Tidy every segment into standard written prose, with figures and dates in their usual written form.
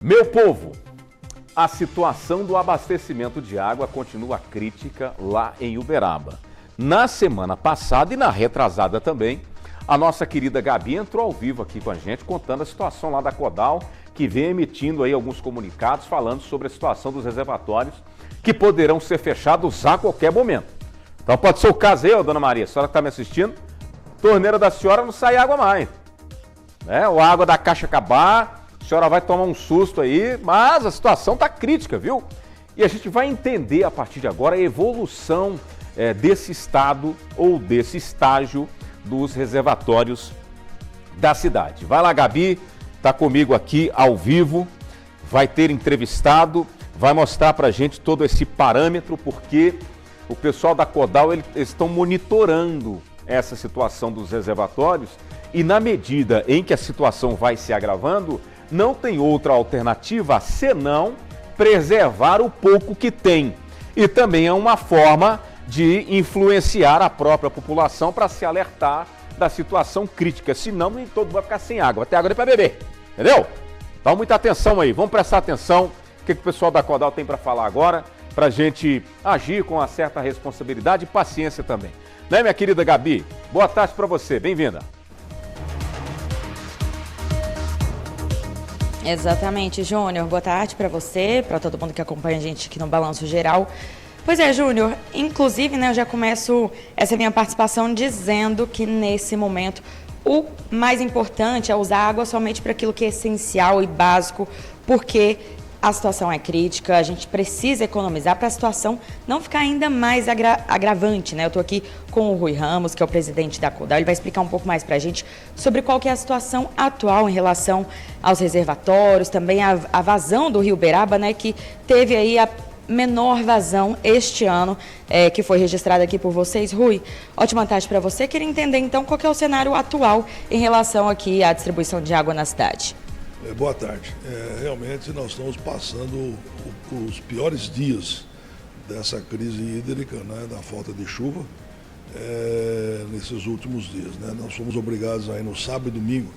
Meu povo, a situação do abastecimento de água continua crítica lá em Uberaba. Na semana passada e na retrasada também, a nossa querida Gabi entrou ao vivo aqui com a gente, contando a situação lá da Codal, que vem emitindo aí alguns comunicados falando sobre a situação dos reservatórios que poderão ser fechados a qualquer momento. Então pode ser o caso aí, dona Maria, a senhora que está me assistindo, torneira da senhora não sai água mais, né? Ou a água da caixa acabar, a senhora vai tomar um susto aí, mas a situação está crítica, viu? E a gente vai entender a partir de agora a evolução desse estado ou desse estágio dos reservatórios da cidade. Vai lá, Gabi, está comigo aqui ao vivo, vai ter entrevistado, vai mostrar para a gente todo esse parâmetro, porque o pessoal da Codal eles estão monitorando essa situação dos reservatórios e na medida em que a situação vai se agravando, não tem outra alternativa senão preservar o pouco que tem. E também é uma forma de influenciar a própria população para se alertar da situação crítica. Senão, nem todo mundo vai ficar sem água. Vai ter água nem para beber. Entendeu? Dá muita atenção aí. Vamos prestar atenção. O que o pessoal da Codal tem para falar agora, para a gente agir com uma certa responsabilidade e paciência também. Né, minha querida Gabi? Boa tarde para você. Bem-vinda. Exatamente, Júnior. Boa tarde para você, para todo mundo que acompanha a gente aqui no Balanço Geral. Pois é, Júnior, inclusive, né, eu já começo essa minha participação dizendo que nesse momento o mais importante é usar água somente para aquilo que é essencial e básico, porque a situação é crítica, a gente precisa economizar para a situação não ficar ainda mais agravante, né? Eu estou aqui com o Rui Ramos, que é o presidente da Codal, ele vai explicar um pouco mais para a gente sobre qual que é a situação atual em relação aos reservatórios, também a vazão do Rio Uberaba, né? Que teve aí a menor vazão este ano, que foi registrada aqui por vocês. Rui, ótima tarde para você. Queria entender então qual que é o cenário atual em relação aqui à distribuição de água na cidade. Boa tarde. Realmente nós estamos passando os piores dias dessa crise hídrica, né, da falta de chuva, nesses últimos dias. Né? Nós fomos obrigados aí no sábado e domingo,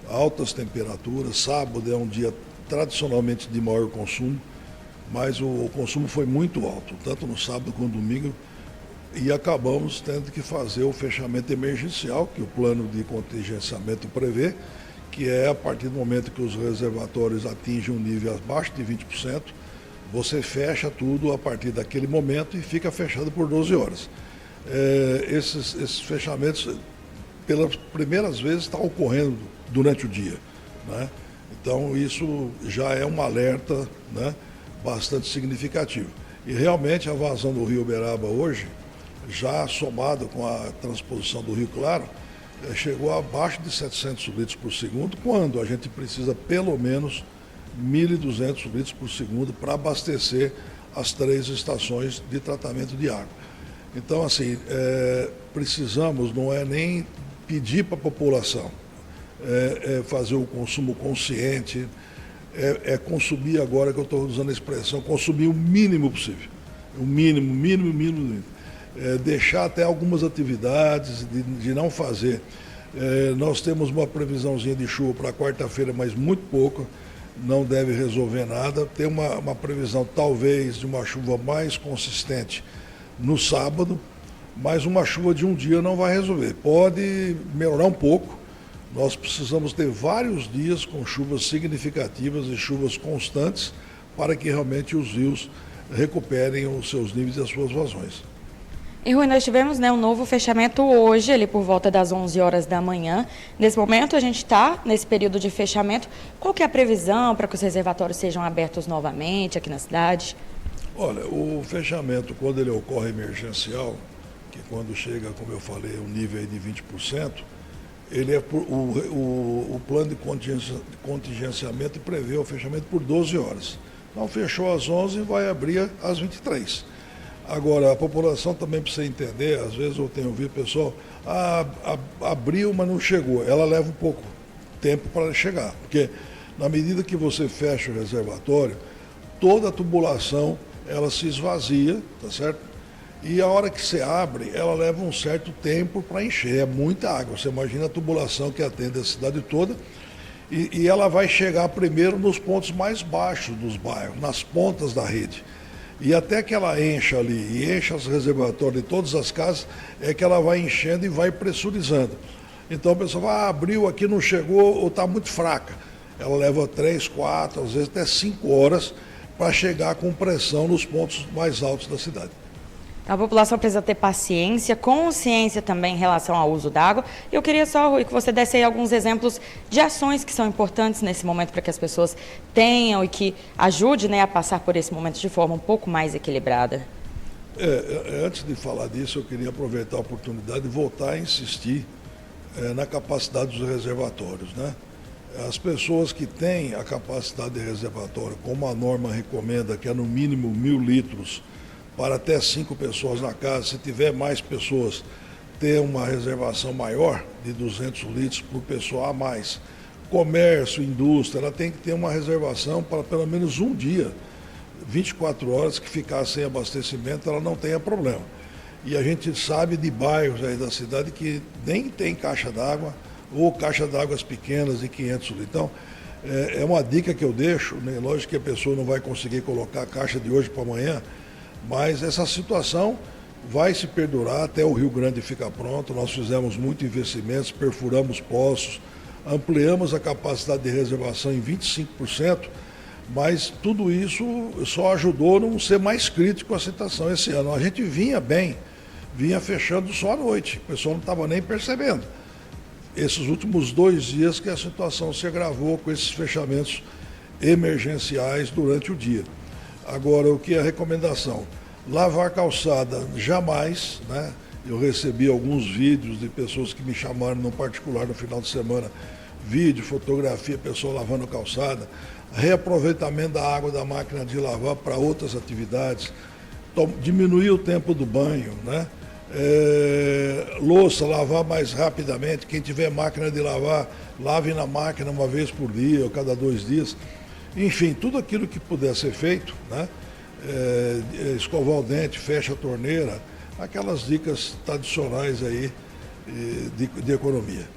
altas temperaturas. Sábado é um dia tradicionalmente de maior consumo, mas o consumo foi muito alto, tanto no sábado quanto no domingo, e acabamos tendo que fazer o fechamento emergencial, que o plano de contingenciamento prevê, que é a partir do momento que os reservatórios atingem um nível abaixo de 20%, você fecha tudo a partir daquele momento e fica fechado por 12 horas. Esses fechamentos, pelas primeiras vezes, estão ocorrendo durante o dia, né? Então, isso já é um alerta, né, bastante significativo. E realmente a vazão do Rio Uberaba hoje, já somado com a transposição do Rio Claro, chegou abaixo de 700 litros por segundo, quando a gente precisa pelo menos 1.200 litros por segundo para abastecer as 3 estações de tratamento de água. Então, assim, precisamos, não é nem pedir para a população, fazer o consumo consciente, consumir, agora que eu estou usando a expressão, consumir o mínimo possível. O mínimo. Deixar até algumas atividades de não fazer. Nós temos uma previsãozinha de chuva para quarta-feira, mas muito pouco, não deve resolver nada. Tem uma previsão talvez de uma chuva mais consistente no sábado, mas uma chuva de um dia não vai resolver. Pode melhorar um pouco. Nós precisamos ter vários dias com chuvas significativas e chuvas constantes para que realmente os rios recuperem os seus níveis e as suas vazões. E Rui, nós tivemos, né, um novo fechamento hoje, ali por volta das 11 horas da manhã. Nesse momento a gente está nesse período de fechamento. Qual que é a previsão para que os reservatórios sejam abertos novamente aqui na cidade? Olha, o fechamento, quando ele ocorre emergencial, que quando chega, como eu falei, um nível aí de 20%, ele o plano de contingenciamento prevê o fechamento por 12 horas. Então fechou às 11 e vai abrir às 23. Agora, a população também precisa entender, às vezes eu tenho ouvido o pessoal, abriu, mas não chegou. Ela leva um pouco tempo para chegar, porque na medida que você fecha o reservatório, toda a tubulação, ela se esvazia, tá certo? E a hora que você abre, ela leva um certo tempo para encher, é muita água. Você imagina a tubulação que atende a cidade toda. E ela vai chegar primeiro nos pontos mais baixos dos bairros, nas pontas da rede. E até que ela encha ali, e encha os reservatórios de todas as casas, é que ela vai enchendo e vai pressurizando. Então a pessoa vai, abriu aqui, não chegou, ou está muito fraca. Ela leva 3, 4, às vezes até 5 horas para chegar com pressão nos pontos mais altos da cidade. A população precisa ter paciência, consciência também em relação ao uso da água. Eu queria só, Rui, que você desse aí alguns exemplos de ações que são importantes nesse momento para que as pessoas tenham e que ajude, né, a passar por esse momento de forma um pouco mais equilibrada. Antes de falar disso, eu queria aproveitar a oportunidade de voltar a insistir na capacidade dos reservatórios, né? As pessoas que têm a capacidade de reservatório, como a norma recomenda, que é no mínimo 1.000 litros para até 5 pessoas na casa, se tiver mais pessoas, ter uma reservação maior de 200 litros por pessoa a mais. Comércio, indústria, ela tem que ter uma reservação para pelo menos um dia, 24 horas, que ficar sem abastecimento, ela não tenha problema. E a gente sabe de bairros aí da cidade que nem tem caixa d'água, ou caixa d'água pequenas de 500 litros. Então, é uma dica que eu deixo, né? Lógico que a pessoa não vai conseguir colocar a caixa de hoje para amanhã, mas essa situação vai se perdurar até o Rio Grande ficar pronto. Nós fizemos muitos investimentos, perfuramos poços, ampliamos a capacidade de reservação em 25%, mas tudo isso só ajudou a não ser mais crítico a situação esse ano. A gente vinha bem, vinha fechando só à noite, o pessoal não estava nem percebendo. Esses últimos 2 dias que a situação se agravou com esses fechamentos emergenciais durante o dia. Agora, o que é a recomendação? Lavar calçada, jamais, né? Eu recebi alguns vídeos de pessoas que me chamaram no particular no final de semana, vídeo, fotografia, pessoa lavando calçada, reaproveitamento da água da máquina de lavar para outras atividades, diminuir o tempo do banho, né? Louça, lavar mais rapidamente. Quem tiver máquina de lavar, lave na máquina uma vez por dia ou cada 2 dias. Enfim, tudo aquilo que puder ser feito, né? Escovar o dente, fecha a torneira, aquelas dicas tradicionais aí de economia.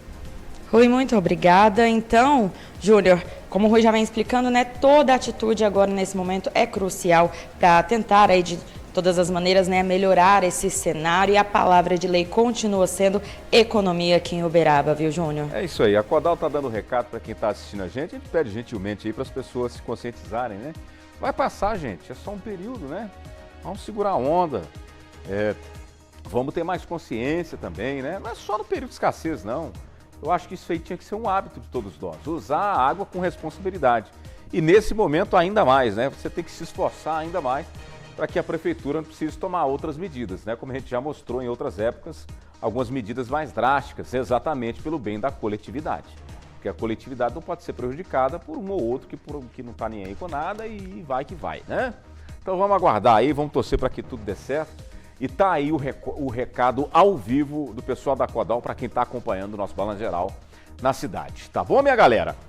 Rui, muito obrigada. Então, Júnior, como o Rui já vem explicando, né, toda atitude agora nesse momento é crucial para tentar aí de todas as maneiras, né, melhorar esse cenário, e a palavra de lei continua sendo economia aqui em Uberaba, viu, Júnior? É isso aí, a Codal está dando recado para quem está assistindo a gente pede gentilmente aí para as pessoas se conscientizarem, né? Vai passar, gente, é só um período, né? Vamos segurar a onda, vamos ter mais consciência também, né? Não é só no período de escassez, não. Eu acho que isso aí tinha que ser um hábito de todos nós, usar a água com responsabilidade. E nesse momento ainda mais, né? Você tem que se esforçar ainda mais para que a prefeitura não precise tomar outras medidas, né? Como a gente já mostrou em outras épocas, algumas medidas mais drásticas, exatamente pelo bem da coletividade. Porque a coletividade não pode ser prejudicada por um ou outro que não está nem aí com nada e vai que vai, né? Então vamos aguardar aí, vamos torcer para que tudo dê certo. E tá aí o recado ao vivo do pessoal da Codal para quem está acompanhando o nosso Balanço Geral na cidade. Tá bom, minha galera?